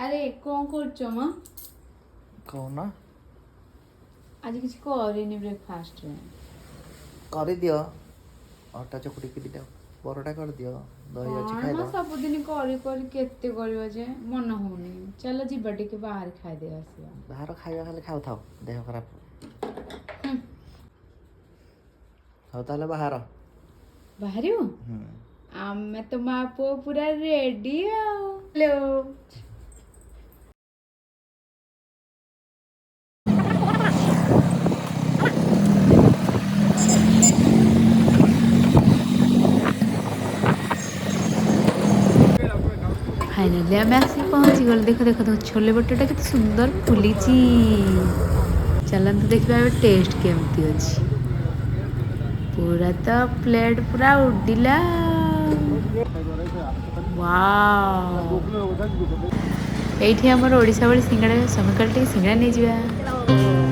अरे कौन करछो मां कौन आज किसी करनी ब्रेकफास्ट रे कर दियो अटा चकुटी के दियो परोटा कर दियो दही अच्छी खाई दो सब दिन करी केते करबो जे मन होनी चलो जी बर्थडे के बाहर खाई दे आसिया बाहर खाଇବା खाली खाऊ थाओ देह खराब खाऊ ताले बाहर बाहरियो आमे तो मां पो पूरा रेडी हो हेलो फाइनली आम आसिक पहुँची गल देख देख देख छोले बटरटा के सुंदर फुली चलते देखा टेस्ट केमती अच्छी पूरा तो प्लेट पूरा उड़िला वाव एठी हमर ओडिसा वाली सिंगड़ा समय काल सिंगड़ा नहीं जावा